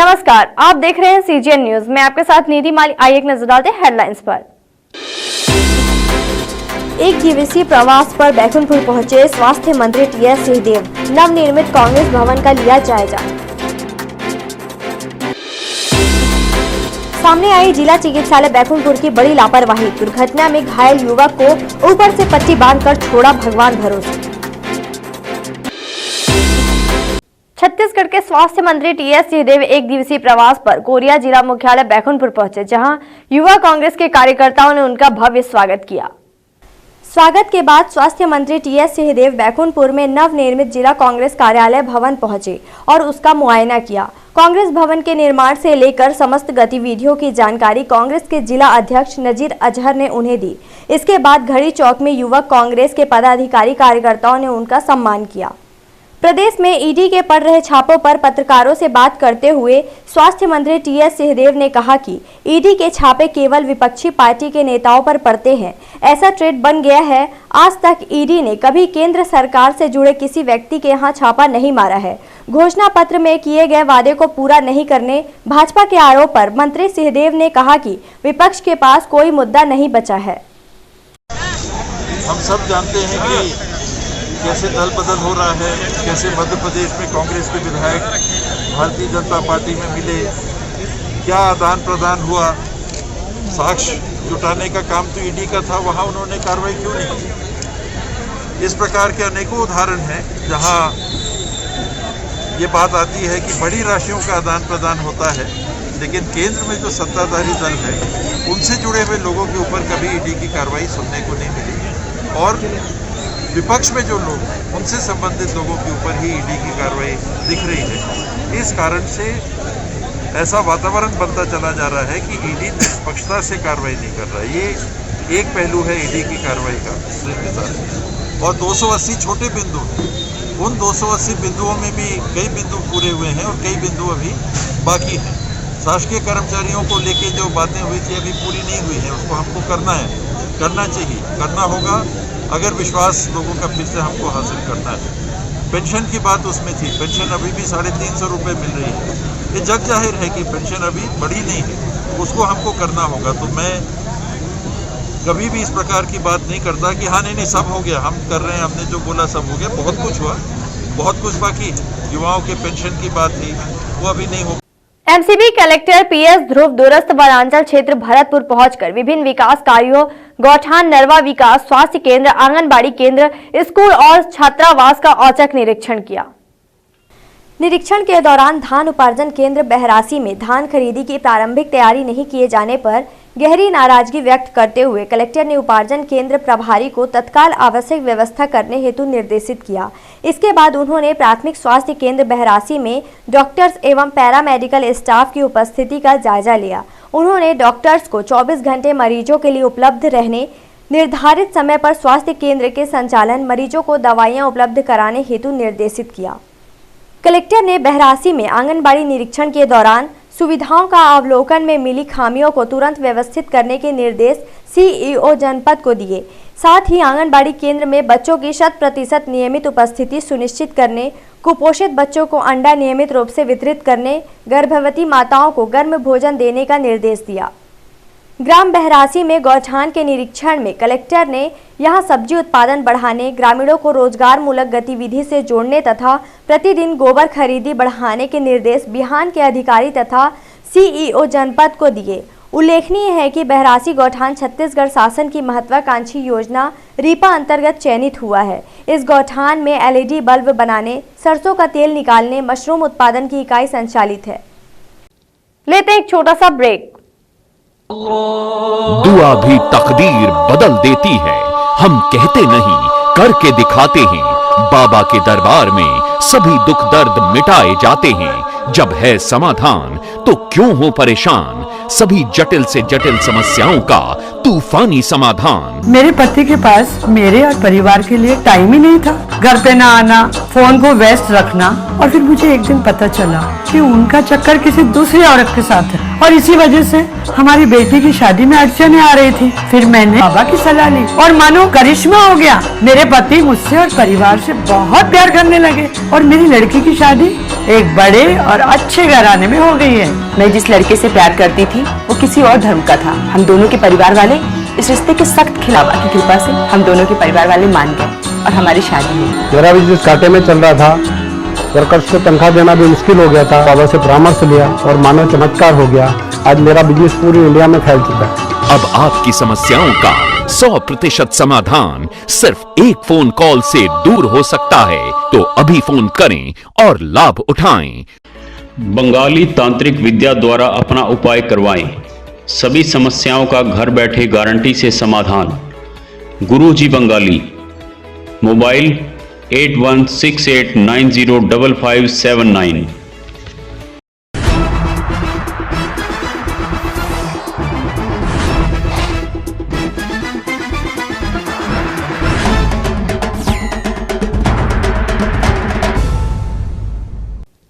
नमस्कार, आप देख रहे हैं सीजीएन न्यूज। मैं आपके साथ निधि माली। आइए एक नजर डालते हैं हेडलाइंस पर। एक दिवसीय प्रवास पर बैकुंठपुर पहुंचे स्वास्थ्य मंत्री टीएस सिंहदेव। नवनिर्मित कांग्रेस भवन का लिया जायजा। सामने आई जिला चिकित्सालय बैकुंठपुर की बड़ी लापरवाही। दुर्घटना में घायल युवक को ऊपर से पट्टी बांधकर छोड़ा भगवान भरोसे। छत्तीसगढ़ के स्वास्थ्य मंत्री टीएस सिंहदेव एक दिवसीय प्रवास पर कोरिया जिला मुख्यालय बैकुंठपुर पहुंचे, जहां युवा कांग्रेस के कार्यकर्ताओं ने उनका भव्य स्वागत किया। स्वागत के बाद स्वास्थ्य मंत्री टीएस सिंहदेव बैकुंठपुर में नवनिर्मित जिला कांग्रेस कार्यालय भवन पहुंचे और उसका मुआयना किया। कांग्रेस भवन के निर्माण से लेकर समस्त गतिविधियों की जानकारी कांग्रेस के जिला अध्यक्ष नजीर अजहर ने उन्हें दी। इसके बाद घड़ी चौक में युवक कांग्रेस के पदाधिकारी कार्यकर्ताओं ने उनका सम्मान किया। प्रदेश में ईडी के पड़ रहे छापों पर पत्रकारों से बात करते हुए स्वास्थ्य मंत्री टीएस सिंहदेव ने कहा कि ईडी के छापे केवल विपक्षी पार्टी के नेताओं पर पड़ते हैं। ऐसा ट्रेंड बन गया है। आज तक ईडी ने कभी केंद्र सरकार से जुड़े किसी व्यक्ति के यहाँ छापा नहीं मारा है। घोषणा पत्र में किए गए वादे को पूरा नहीं करने भाजपा के आरोप पर मंत्री सिंहदेव ने कहा कि विपक्ष के पास कोई मुद्दा नहीं बचा है। हम सब जानते हैं कि कैसे दल बदल हो रहा है, कैसे मध्य प्रदेश में कांग्रेस के विधायक भारतीय जनता पार्टी में मिले, क्या आदान प्रदान हुआ, साक्ष्य जुटाने का काम तो ईडी का था, वहां उन्होंने कार्रवाई क्यों नहीं की। इस प्रकार के अनेकों उदाहरण हैं जहां ये बात आती है कि बड़ी राशियों का आदान प्रदान होता है, लेकिन केंद्र में जो सत्ताधारी दल है उनसे जुड़े हुए लोगों के ऊपर कभी ईडी की कार्रवाई सुनने को नहीं मिली और विपक्ष में जो लोग हैं उनसे संबंधित लोगों के ऊपर ही ईडी की कार्रवाई दिख रही है। इस कारण से ऐसा वातावरण बनता चला जा रहा है कि ईडी निष्पक्षता से कार्रवाई नहीं कर रहा है। ये एक पहलू है ईडी की कार्रवाई का। और 280 छोटे बिंदु हैं, उन 280 बिंदुओं में भी कई बिंदु पूरे हुए हैं और कई बिंदु अभी बाकी हैं। शासकीय कर्मचारियों को लेके जो बातें हुई थी अभी पूरी नहीं हुई है, उसको हमको करना है, करना चाहिए, करना होगा अगर विश्वास लोगों का फिर से हमको हासिल करना है। पेंशन की बात उसमें थी, पेंशन अभी भी 350 रुपये मिल रही है। ये जग जाहिर है कि पेंशन अभी बढ़ी नहीं है, उसको हमको करना होगा। तो मैं कभी भी इस प्रकार की बात नहीं करता कि हाँ नहीं सब हो गया, हम कर रहे हैं, हमने जो बोला सब हो गया। बहुत कुछ हुआ, बहुत कुछ बाकी है। युवाओं के पेंशन की बात थी, वो अभी नहीं हो। एमसीबी कलेक्टर पीएस ध्रुव दूरस्थ वनांचल क्षेत्र भरतपुर पहुंचकर विभिन्न विकास कार्यों, गौठान, नरवा विकास, स्वास्थ्य केंद्र, आंगनबाड़ी केंद्र, स्कूल और छात्रावास का औचक निरीक्षण किया। निरीक्षण के दौरान धान उपार्जन केंद्र बहरासी में धान खरीदी की प्रारंभिक तैयारी नहीं किए जाने पर गहरी नाराजगी व्यक्त करते हुए कलेक्टर ने उपार्जन केंद्र प्रभारी को तत्काल आवश्यक व्यवस्था करने हेतु निर्देशित किया। इसके बाद उन्होंने प्राथमिक स्वास्थ्य केंद्र बहरासी में डॉक्टर्स एवं पैरामेडिकल स्टाफ की उपस्थिति का जायजा लिया। उन्होंने डॉक्टर्स को 24 घंटे मरीजों के लिए उपलब्ध रहने, निर्धारित समय पर स्वास्थ्य केंद्र के संचालन, मरीजों को दवाइयाँ उपलब्ध कराने हेतु निर्देशित किया। कलेक्टर ने बहरासी में आंगनबाड़ी निरीक्षण के दौरान सुविधाओं का अवलोकन में मिली खामियों को तुरंत व्यवस्थित करने के निर्देश सीईओ जनपद को दिए। साथ ही आंगनबाड़ी केंद्र में बच्चों की 100% नियमित उपस्थिति सुनिश्चित करने, कुपोषित बच्चों को अंडा नियमित रूप से वितरित करने, गर्भवती माताओं को गर्म भोजन देने का निर्देश दिया। ग्राम बहरासी में गौठान के निरीक्षण में कलेक्टर ने यहां सब्जी उत्पादन बढ़ाने, ग्रामीणों को रोजगार मूलक गतिविधि से जोड़ने तथा प्रतिदिन गोबर खरीदी बढ़ाने के निर्देश बिहान के अधिकारी तथा सीईओ जनपद को दिए। उल्लेखनीय है कि बहरासी गौठान छत्तीसगढ़ शासन की महत्वाकांक्षी योजना रीपा अंतर्गत चयनित हुआ है। इस गौठान में एलईडी बल्ब बनाने, सरसों का तेल निकालने, मशरूम उत्पादन की इकाई संचालित है। लेते एक छोटा सा ब्रेक। दुआ भी तकदीर बदल देती है, हम कहते नहीं करके दिखाते हैं। बाबा के दरबार में सभी दुख दर्द मिटाए जाते हैं। जब है समाधान तो क्यों हो परेशान, सभी जटिल से जटिल समस्याओं का तूफानी समाधान। मेरे पति के पास मेरे और परिवार के लिए टाइम ही नहीं था। घर पे ना आना, फोन को व्यस्त रखना, और फिर मुझे एक दिन पता चला कि उनका चक्कर किसी दूसरी औरत के साथ है और इसी वजह से हमारी बेटी की शादी में अड़चनें आ रही थी। फिर मैंने बाबा की सलाह ली और मानो करिश्मा हो गया। मेरे पति मुझसे और परिवार से बहुत प्यार करने लगे और मेरी लड़की की शादी एक बड़े और अच्छे घराने में हो गई है। मैं जिस लड़के से प्यार करती थी वो किसी और धर्म का था। हम दोनों के परिवार वाले इस रिश्ते के सख्त खिलाफ की कृपा से हम दोनों के परिवार वाले मान गए और हमारी शादी हुई। मेरा बिजनेस घाटे में चल रहा था, वर्कर्स को तनख्वाह देना भी मुश्किल हो गया था। बाबा से परामर्श लिया और मानव चमत्कार हो गया। आज मेरा बिजनेस पूरी इंडिया में फैल चुका है। अब आपकी समस्याओं का 100% समाधान सिर्फ एक फोन कॉल से दूर हो सकता है। तो अभी फोन करें और लाभ उठाएं। बंगाली तांत्रिक विद्या द्वारा अपना उपाय करवाएं। सभी समस्याओं का घर बैठे गारंटी से समाधान। गुरुजी बंगाली। मोबाइल 8168905579।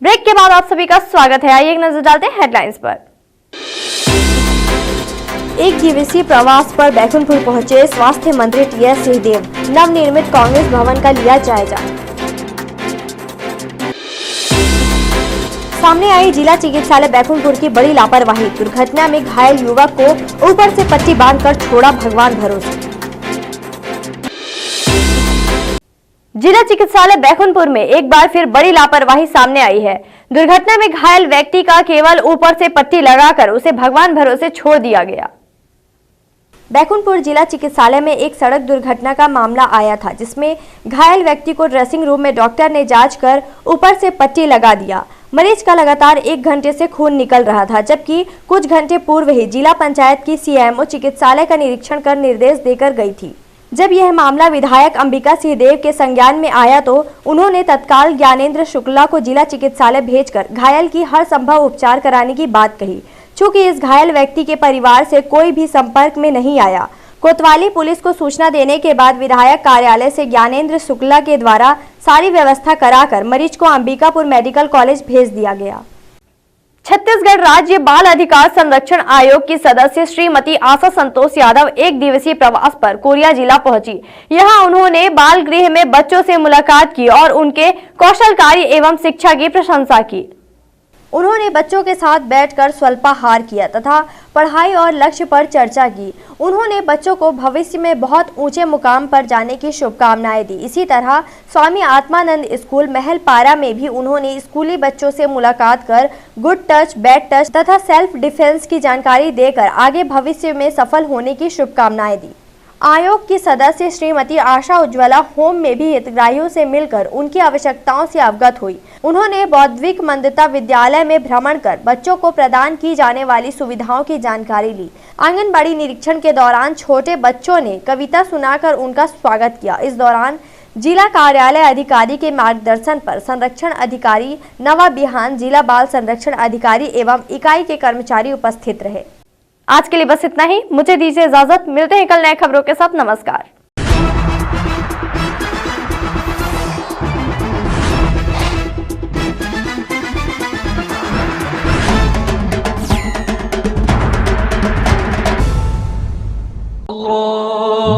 ब्रेक के बाद आप सभी का स्वागत है। आइए एक नजर डालते हैं हेडलाइंस पर। एक दिवसीय प्रवास पर बैकुंठपुर पहुंचे स्वास्थ्य मंत्री टीएस सिंहदेव। नवनिर्मित कांग्रेस भवन का लिया जायजा। सामने आई जिला चिकित्सालय बैकुंठपुर की बड़ी लापरवाही। दुर्घटना में घायल युवक को ऊपर से पट्टी बांधकर छोड़ा भगवान भरोसे। जिला चिकित्सालय बैकुंठपुर में एक बार फिर बड़ी लापरवाही सामने आई है। दुर्घटना में घायल व्यक्ति का केवल ऊपर से पट्टी लगाकर उसे भगवान भरोसे छोड़ दिया गया। बैकुंठपुर जिला चिकित्सालय में एक सड़क दुर्घटना का मामला आया था, जिसमें घायल व्यक्ति को ड्रेसिंग रूम में डॉक्टर ने जांच कर ऊपर से पट्टी लगा दिया। मरीज का लगातार 1 घंटे से खून निकल रहा था, जबकि कुछ घंटे पूर्व ही जिला पंचायत की सीएमओ चिकित्सालय का निरीक्षण कर निर्देश देकर गई थी। जब यह मामला विधायक अंबिका सिंहदेव के संज्ञान में आया तो उन्होंने तत्काल ज्ञानेंद्र शुक्ला को जिला चिकित्सालय भेजकर घायल की हर संभव उपचार कराने की बात कही। चूंकि इस घायल व्यक्ति के परिवार से कोई भी संपर्क में नहीं आया, कोतवाली पुलिस को सूचना देने के बाद विधायक कार्यालय से ज्ञानेंद्र शुक्ला के द्वारा सारी व्यवस्था कराकर मरीज को अंबिकापुर मेडिकल कॉलेज भेज दिया गया। छत्तीसगढ़ राज्य बाल अधिकार संरक्षण आयोग की सदस्य श्रीमती आशा संतोष यादव एक दिवसीय प्रवास पर कोरिया जिला पहुंची। यहां उन्होंने बाल गृह में बच्चों से मुलाकात की और उनके कौशल कार्य एवं शिक्षा की प्रशंसा की। उन्होंने बच्चों के साथ बैठकर स्वल्पाहार किया तथा पढ़ाई और लक्ष्य पर चर्चा की। उन्होंने बच्चों को भविष्य में बहुत ऊंचे मुकाम पर जाने की शुभकामनाएं दी। इसी तरह स्वामी आत्मानंद स्कूल महलपारा में भी उन्होंने स्कूली बच्चों से मुलाकात कर गुड टच, बैड टच तथा सेल्फ डिफेंस की जानकारी देकर आगे भविष्य में सफल होने की शुभकामनाएं दी। आयोग की सदस्य श्रीमती आशा उज्ज्वला होम में भी हितग्राहियों से मिलकर उनकी आवश्यकताओं से अवगत हुई। उन्होंने बौद्धिक मंदता विद्यालय में भ्रमण कर बच्चों को प्रदान की जाने वाली सुविधाओं की जानकारी ली। आंगनबाड़ी निरीक्षण के दौरान छोटे बच्चों ने कविता सुनाकर उनका स्वागत किया। इस दौरान जिला कार्यालय अधिकारी के मार्गदर्शन पर संरक्षण अधिकारी नवा बिहान, जिला बाल संरक्षण अधिकारी एवं इकाई के कर्मचारी उपस्थित रहे। आज के लिए बस इतना ही। मुझे दीजिए इजाजत। मिलते हैं कल नए खबरों के साथ। नमस्कार।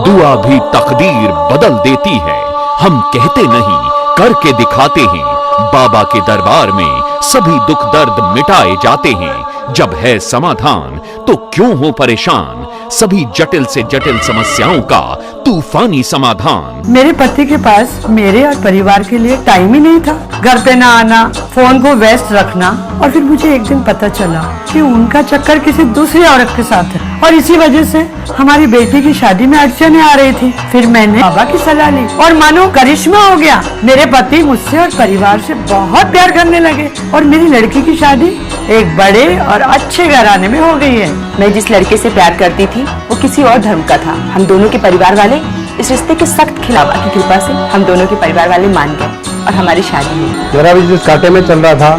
दुआ भी तकदीर बदल देती है। हम कहते नहीं, करके दिखाते हैं। बाबा के दरबार में सभी दुख दर्द मिटाए जाते हैं। जब है समाधान तो क्यों हो परेशान। सभी जटिल से जटिल समस्याओं का तूफानी समाधान। मेरे पति के पास मेरे और परिवार के लिए टाइम ही नहीं था। घर पे ना आना, फोन को व्यस्त रखना। और फिर मुझे एक दिन पता चला कि उनका चक्कर किसी दूसरी औरत के साथ है और इसी वजह से हमारी बेटी की शादी में अड़चनें आ रही थी। फिर मैंने बाबा की सलाह ली और मानो करिश्मा हो गया। मेरे पति मुझसे और परिवार से बहुत प्यार करने लगे और मेरी लड़की की शादी एक बड़े और अच्छे घराने में हो गई है। मैं जिस लड़के से प्यार करती थी वो किसी और धर्म का था। हम दोनों के परिवार वाले इस रिश्ते के सख्त खिलाफ की कृपा से हम दोनों के परिवार वाले मान गए और हमारी शादी हुई। मेरा बिजनेस घाटे में चल रहा था,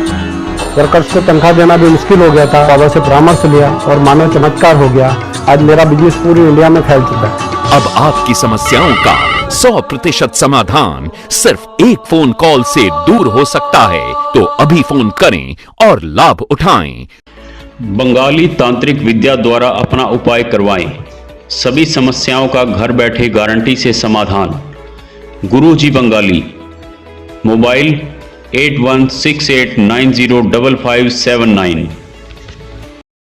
वर्कर्स को तनख्वाह देना भी मुश्किल हो गया था। बाबा से परामर्श लिया और मानव चमत्कार हो गया। आज मेरा बिजनेस पूरी इंडिया में फैल चुका है। अब आपकी समस्याओं का 100% समाधान सिर्फ एक फोन कॉल से दूर हो सकता है। तो अभी फोन करें और लाभ उठाएं। बंगाली तांत्रिक विद्या द्वारा अपना उपाय करवाएं। सभी समस्याओं का घर बैठे गारंटी से समाधान। गुरुजी बंगाली। मोबाइल 8168905579।